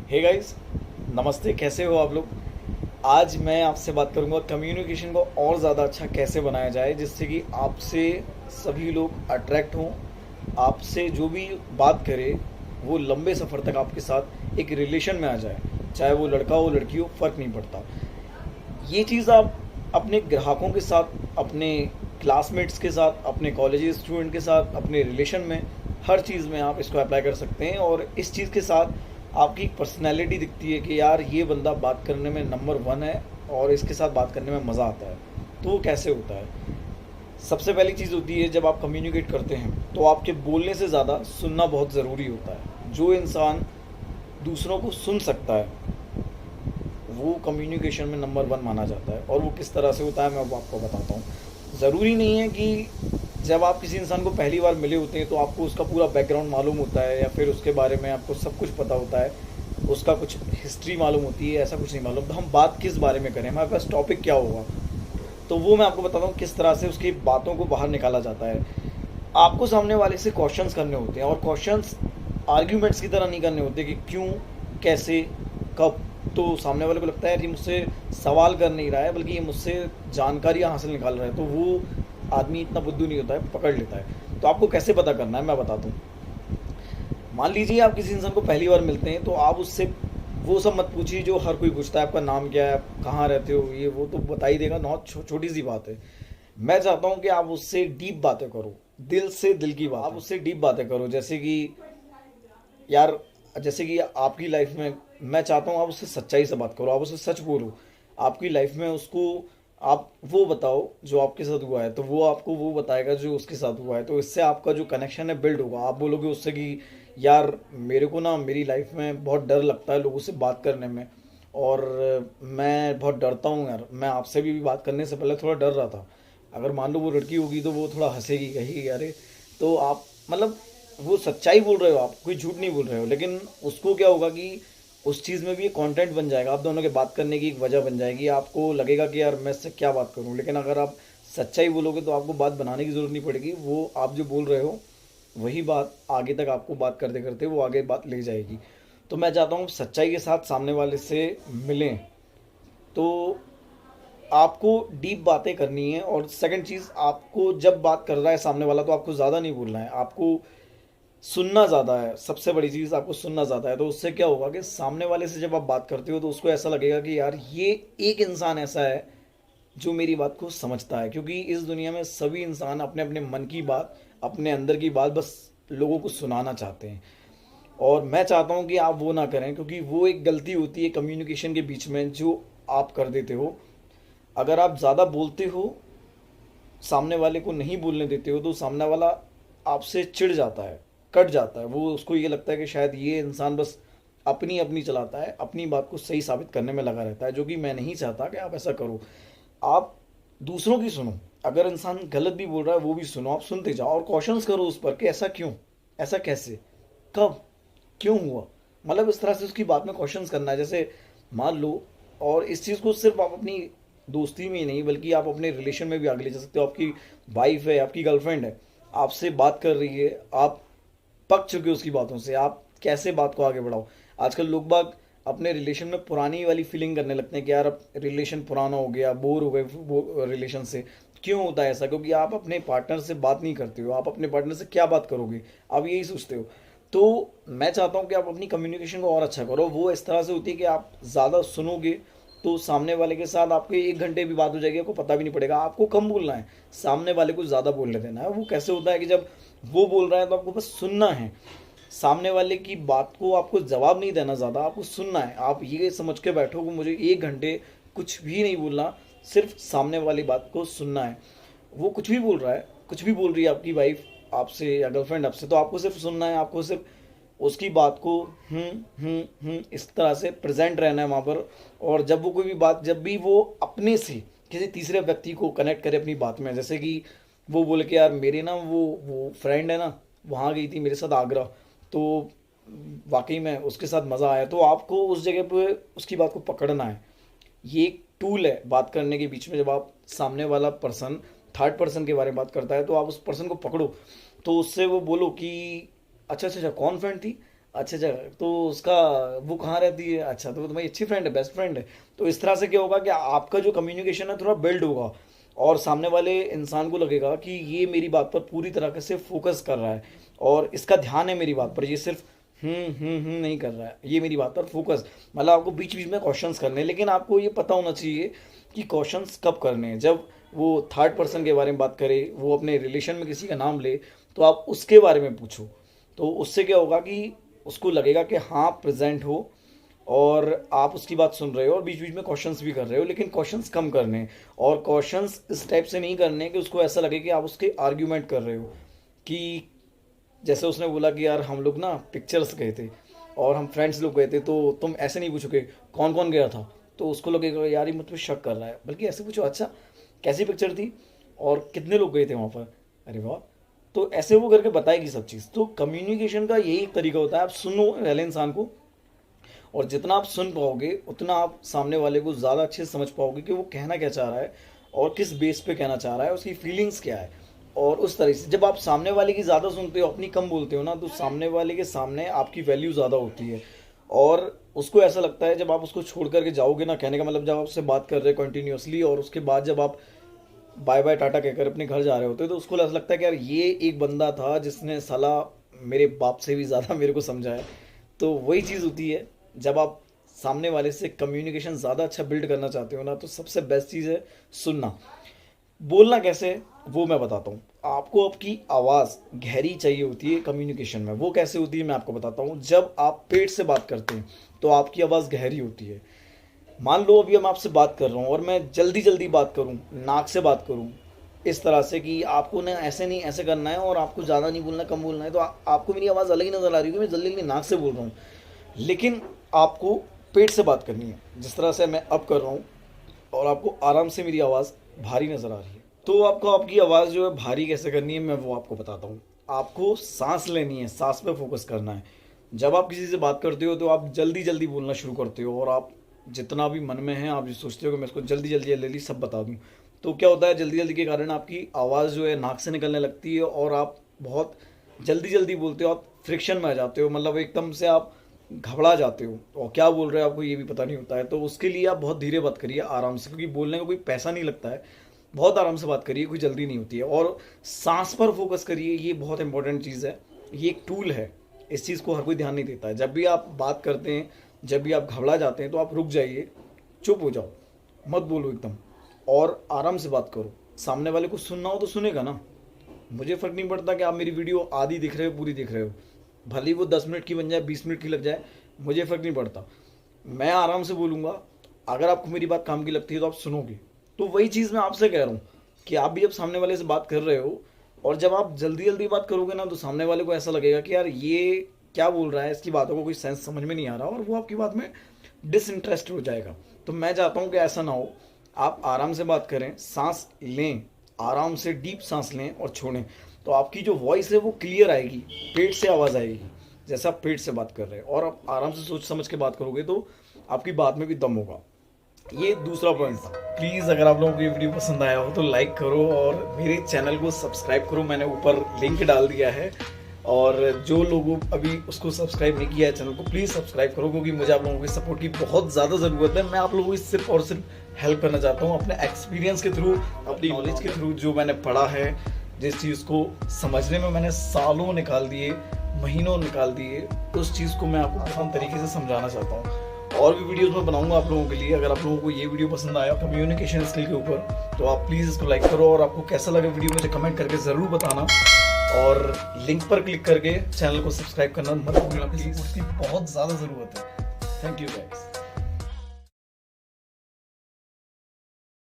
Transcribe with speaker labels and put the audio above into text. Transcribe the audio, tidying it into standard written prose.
Speaker 1: Hey guys, नमस्ते। कैसे हो आप लोग? आज मैं आपसे बात करूंगा कम्युनिकेशन को और ज़्यादा अच्छा कैसे बनाया जाए, जिससे कि आपसे सभी लोग अट्रैक्ट हों। आपसे जो भी बात करे वो लंबे सफ़र तक आपके साथ एक रिलेशन में आ जाए। चाहे वो लड़का हो लड़की हो, फ़र्क नहीं पड़ता। ये चीज़ आप अपने ग्राहकों के साथ, अपने क्लासमेट्स के साथ, अपने कॉलेज स्टूडेंट के साथ, अपने रिलेशन में, हर चीज़ में आप इसको अप्लाई कर सकते हैं। और इस चीज़ के साथ आपकी एक पर्सनैलिटी दिखती है कि यार ये बंदा बात करने में नंबर वन है और इसके साथ बात करने में मज़ा आता है। तो वो कैसे होता है? सबसे पहली चीज़ होती है, जब आप कम्युनिकेट करते हैं तो आपके बोलने से ज़्यादा सुनना बहुत ज़रूरी होता है। जो इंसान दूसरों को सुन सकता है वो कम्युनिकेशन में नंबर वन माना जाता है। और वो किस तरह से होता है मैं अब आपको बताता हूँ। ज़रूरी नहीं है कि जब आप किसी इंसान को पहली बार मिले होते हैं तो आपको उसका पूरा बैकग्राउंड मालूम होता है या फिर उसके बारे में आपको सब कुछ पता होता है, उसका कुछ हिस्ट्री मालूम होती है, ऐसा कुछ नहीं मालूम। तो हम बात किस बारे में करें, हमारे पास टॉपिक क्या होगा, तो वो मैं आपको बताता हूँ किस तरह से उसकी बातों को बाहर निकाला जाता है। आपको सामने वाले से क्वेश्चंस करने होते हैं, और क्वेश्चंस आर्ग्यूमेंट्स की तरह नहीं करने होते कि क्यों, कैसे, कब। तो सामने वाले को लगता है कि मुझसे सवाल कर नहीं रहा है बल्कि ये मुझसे जानकारियाँ हासिल निकाल रहा है, तो वो आदमी इतना बुद्धू नहीं होता है, पकड़ लेता है। तो आपको कैसे पता करना है मैं बताता हूँ। मान लीजिए आप किसी इंसान को पहली बार मिलते हैं, तो आप उससे वो सब मत पूछिए जो हर कोई पूछता है, आपका नाम क्या है, आप कहाँ रहते हो, ये वो तो बता ही देगा, बहुत छोटी सी बात है। मैं चाहता हूँ कि आप उससे डीप बातें करो, दिल से दिल की बात, आप उससे डीप बातें करो। जैसे कि यार, जैसे कि आपकी लाइफ में मैं चाहता हूँ आप उससे सच्चाई से बात करो, आप उससे सच बोलो। आपकी लाइफ में उसको आप वो बताओ जो आपके साथ हुआ है, तो वो आपको वो बताएगा जो उसके साथ हुआ है। तो इससे आपका जो कनेक्शन है बिल्ड होगा। आप बोलोगे उससे कि यार मेरे को ना मेरी लाइफ में बहुत डर लगता है लोगों से बात करने में, और मैं बहुत डरता हूँ यार, मैं आपसे भी बात करने से पहले थोड़ा डर रहा था। अगर मान लो वो लड़की होगी तो वो थोड़ा हंसेगी, कहेगी अरे, तो आप मतलब वो सच्चाई बोल रहे हो, आप कोई झूठ नहीं बोल रहे हो। लेकिन उसको क्या होगा कि उस चीज़ में भी एक कंटेंट बन जाएगा, आप दोनों के बात करने की एक वजह बन जाएगी। आपको लगेगा कि यार मैं इससे क्या बात करूं। लेकिन अगर आप सच्चाई बोलोगे तो आपको बात बनाने की ज़रूरत नहीं पड़ेगी, वो आप जो बोल रहे हो वही बात आगे तक आपको बात करते करते वो आगे बात ले जाएगी। तो मैं चाहता हूँ सच्चाई के साथ सामने वाले से मिलें। तो आपको डीप बातें करनी है। और सेकंड चीज़, आपको जब बात कर रहा है सामने वाला तो आपको ज़्यादा नहीं बोलना है, आपको सुनना ज़्यादा है। सबसे बड़ी चीज़, आपको सुनना ज़्यादा है। तो उससे क्या होगा कि सामने वाले से जब आप बात करते हो तो उसको ऐसा लगेगा कि यार ये एक इंसान ऐसा है जो मेरी बात को समझता है। क्योंकि इस दुनिया में सभी इंसान अपने अपने मन की बात, अपने अंदर की बात बस लोगों को सुनाना चाहते हैं। और मैं चाहता हूँ कि आप वो ना करें, क्योंकि वो एक गलती होती है कम्युनिकेशन के बीच में जो आप कर देते हो। अगर आप ज़्यादा बोलते हो, सामने वाले को नहीं बोलने देते हो, तो सामने वाला आपसे चिढ़ जाता है, कट जाता है। वो उसको ये लगता है कि शायद ये इंसान बस अपनी अपनी चलाता है, अपनी बात को सही साबित करने में लगा रहता है, जो कि मैं नहीं चाहता कि आप ऐसा करो। आप दूसरों की सुनो। अगर इंसान गलत भी बोल रहा है वो भी सुनो, आप सुनते जाओ और क्वेश्चंस करो उस पर कि ऐसा क्यों, ऐसा कैसे, कब, क्यों हुआ। मतलब इस तरह से उसकी बात में क्वेश्चंस करना है। जैसे मान लो, और इस चीज़ को सिर्फ आप अपनी दोस्ती में ही नहीं बल्कि आप अपने रिलेशन में भी आगे ले जा सकते हो। आपकी वाइफ है, आपकी गर्लफ्रेंड है, आपसे बात कर रही है, आप पक चुके हो उसकी बातों से, आप कैसे बात को आगे बढ़ाओ। आजकल लोग बाग अपने रिलेशन में पुरानी वाली फीलिंग करने लगते हैं कि यार अब रिलेशन पुराना हो गया, बोर हो गए वो रिलेशन से। क्यों होता है ऐसा? क्योंकि आप अपने पार्टनर से बात नहीं करते हो। आप अपने पार्टनर से क्या बात करोगे, आप यही सोचते हो। तो मैं चाहता हूँ कि आप अपनी कम्युनिकेशन को और अच्छा करो। वो इस तरह से होती है कि आप ज़्यादा सुनोगे तो सामने वाले के साथ आपके 1 घंटे भी बात हो जाएगी, आपको पता भी नहीं पड़ेगा। आपको कम बोलना है, सामने वाले को ज़्यादा बोलने देना है। वो कैसे होता है कि जब वो बोल रहा है तो आपको बस सुनना है। सामने वाले की बात को आपको जवाब नहीं देना, ज़्यादा आपको सुनना है। आप ये समझ के बैठो कि मुझे 1 घंटे कुछ भी नहीं बोलना, सिर्फ सामने वाली बात को सुनना है। वो कुछ भी बोल रहा है, कुछ भी बोल रही है आपकी वाइफ आपसे या गर्लफ्रेंड आपसे, तो आपको सिर्फ सुनना है। आपको सिर्फ उसकी बात को इस तरह से प्रेजेंट रहना है वहाँ पर। और जब वो कोई भी बात, जब भी वो अपने से किसी तीसरे व्यक्ति को कनेक्ट करे अपनी बात में, जैसे कि वो बोले कि यार मेरे ना वो फ्रेंड है ना, वहाँ गई थी मेरे साथ आगरा, तो वाकई में उसके साथ मज़ा आया, तो आपको उस जगह पे उसकी बात को पकड़ना है। ये एक टूल है बात करने के बीच में। जब आप सामने वाला पर्सन थर्ड पर्सन के बारे में बात करता है तो आप उस पर्सन को पकड़ो। तो उससे वो बोलो कि अच्छा अच्छा अच्छा, कौन फ्रेंड थी, अच्छा अच्छा, तो उसका वो कहाँ रहती है? अच्छा, तो वो तुम्हारी अच्छी फ्रेंड है, बेस्ट फ्रेंड है। तो इस तरह से क्या होगा कि आपका जो कम्युनिकेशन है थोड़ा बिल्ड होगा, और सामने वाले इंसान को लगेगा कि ये मेरी बात पर पूरी तरह से फोकस कर रहा है और इसका ध्यान है मेरी बात पर, ये सिर्फ नहीं कर रहा है, ये मेरी बात पर फोकस। मतलब आपको बीच बीच में क्वेश्चंस करने हैं, लेकिन आपको ये पता होना चाहिए कि क्वेश्चंस कब करने हैं। जब वो थर्ड पर्सन के बारे में बात करे, वो अपने रिलेशन में किसी का नाम ले, तो आप उसके बारे में पूछो। तो उससे क्या होगा कि उसको लगेगा कि हाँ प्रेजेंट हो और आप उसकी बात सुन रहे हो और बीच बीच में क्वेश्चंस भी कर रहे हो, लेकिन क्वेश्चंस कम करने हैं। और क्वेश्चंस इस टाइप से नहीं करने कि उसको ऐसा लगे कि आप उसके आर्ग्यूमेंट कर रहे हो। कि जैसे उसने बोला कि यार हम लोग ना पिक्चर्स गए थे और हम फ्रेंड्स लोग गए थे, तो तुम ऐसे नहीं पूछोगे कौन कौन गया था, तो उसको लगेगा यार ये मुझ पर शक कर रहा है, बल्कि ऐसे पूछो अच्छा कैसी पिक्चर थी और कितने लोग गए थे वहाँ पर। अरे वाह, तो ऐसे वो करके बताएगी सब चीज़। तो कम्युनिकेशन का यही एक तरीका होता है, आप सुनो पहले इंसान को, और जितना आप सुन पाओगे उतना आप सामने वाले को ज़्यादा अच्छे से समझ पाओगे कि वो कहना क्या चाह रहा है और किस बेस पे कहना चाह रहा है, उसकी फीलिंग्स क्या है। और उस तरह से जब आप सामने वाले की ज़्यादा सुनते हो, अपनी कम बोलते हो ना, तो सामने वाले के सामने आपकी वैल्यू ज़्यादा होती है। और उसको ऐसा लगता है, जब आप उसको छोड़ करके जाओगे ना, कहने का मतलब जब आप उससे बात कर रहे हैं कंटिन्यूसली और उसके बाद जब आप बाय बाय टाटा कहकर अपने घर जा रहे होते, तो उसको ऐसा लगता है कि यार ये एक बंदा था जिसने साला मेरे बाप से भी ज़्यादा मेरे को समझा है। तो वही चीज़ होती है, जब आप सामने वाले से कम्युनिकेशन ज़्यादा अच्छा बिल्ड करना चाहते हो ना, तो सबसे बेस्ट चीज़ है सुनना। बोलना कैसे है वो मैं बताता हूँ आपको। आपकी आवाज़ गहरी चाहिए होती है कम्युनिकेशन में। वो कैसे होती है मैं आपको बताता हूँ। जब आप पेट से बात करते हैं तो आपकी आवाज़ गहरी होती है। मान लो अभी मैं आपसे बात कर रहा हूँ और मैं जल्दी जल्दी बात करूँ, नाक से बात करूँ इस तरह से कि आपको ना ऐसे नहीं ऐसे करना है और आपको ज़्यादा नहीं बोलना, कम बोलना है, तो आपको मेरी आवाज़ अलग ही नज़र आ रही है कि मैं जल्दी जल्दी नाक से बोल रहा हूँ। लेकिन आपको पेट से बात करनी है, जिस तरह से मैं अब कर रहा हूँ, और आपको आराम से मेरी आवाज़ भारी नज़र आ रही है। तो आपको आपकी आवाज़ जो है भारी कैसे करनी है मैं वो आपको बताता हूँ। आपको सांस लेनी है, सांस पे फोकस करना है। जब आप किसी से बात करते हो तो आप जल्दी जल्दी बोलना शुरू करते हो, और आप जितना भी मन में है आप जो सोचते हो कि मैं इसको जल्दी जल्दी जल्दी सब बता दूँ। तो क्या होता है, जल्दी जल्दी के कारण आपकी आवाज़ जो है नाक से निकलने लगती है और आप बहुत जल्दी जल्दी बोलते हो, आप फ्रिक्शन में आ जाते हो, मतलब एकदम से आप घबरा जाते हो और क्या बोल रहे हो आपको ये भी पता नहीं होता है। तो उसके लिए आप बहुत धीरे बात करिए, आराम से, क्योंकि बोलने का कोई पैसा नहीं लगता है। बहुत आराम से बात करिए, कोई जल्दी नहीं होती है। और सांस पर फोकस करिए, ये बहुत इंपॉर्टेंट चीज़ है, ये एक टूल है। इस चीज़ को हर कोई ध्यान नहीं देता है। जब भी आप बात करते हैं, जब भी आप घबरा जाते हैं, तो आप रुक जाइए, चुप हो जाओ, मत बोलो एकदम, और आराम से बात करो। सामने वाले को सुनना हो तो सुनेगा ना। मुझे फ़र्क नहीं पड़ता कि आप मेरी वीडियो आधी देख रहे हो पूरी देख रहे हो, भले ही वो 10 मिनट की बन जाए, 20 मिनट की लग जाए, मुझे फ़र्क नहीं पड़ता। मैं आराम से बोलूँगा। अगर आपको मेरी बात काम की लगती है तो आप सुनोगे। तो वही चीज़ मैं आपसे कह रहा हूँ कि आप भी जब सामने वाले से बात कर रहे हो और जब आप जल्दी जल्दी बात करोगे ना, तो सामने वाले को ऐसा लगेगा कि यार ये क्या बोल रहा है, इसकी बातों को कोई सेंस समझ में नहीं आ रहा, और वो आपकी बात में डिसइंटरेस्ट हो जाएगा। तो मैं चाहता हूँ कि ऐसा ना हो। आप आराम से बात करें, सांस लें, आराम से डीप सांस लें और छोड़ें, तो आपकी जो वॉइस है वो क्लियर आएगी, पेट से आवाज़ आएगी, जैसे आप पेट से बात कर रहे हैं। और आप आराम से सोच समझ के बात करोगे तो आपकी बात में भी दम होगा। ये दूसरा पॉइंट था। प्लीज़ अगर आप लोगों को ये वीडियो पसंद आया हो तो लाइक करो और मेरे चैनल को सब्सक्राइब करो। मैंने ऊपर लिंक डाल दिया है, और जो लोगों अभी उसको सब्सक्राइब नहीं किया है चैनल को, प्लीज़ सब्सक्राइब करो, क्योंकि मुझे आप लोगों की सपोर्ट की बहुत ज़्यादा ज़रूरत है। मैं आप लोगों की सिर्फ और सिर्फ हेल्प करना चाहता हूँ, अपने एक्सपीरियंस के थ्रू, अपनी नॉलेज के थ्रू, जो मैंने पढ़ा है, जिस चीज़ को समझने में मैंने सालों निकाल दिए, महीनों निकाल दिए, उस चीज़ को मैं आपको आसान तरीके से समझाना चाहता हूँ। और भी वीडियोस मैं बनाऊंगा आप लोगों के लिए। अगर आप लोगों को ये वीडियो पसंद आया कम्युनिकेशन स्किल के ऊपर, तो आप प्लीज़ इसको लाइक करो, और आपको कैसा लगा वीडियो मुझे कमेंट करके ज़रूर बताना, और लिंक पर क्लिक करके चैनल को सब्सक्राइब करना मत भूलना प्लीज़, उसकी बहुत ज़्यादा ज़रूरत है। Thank you guys.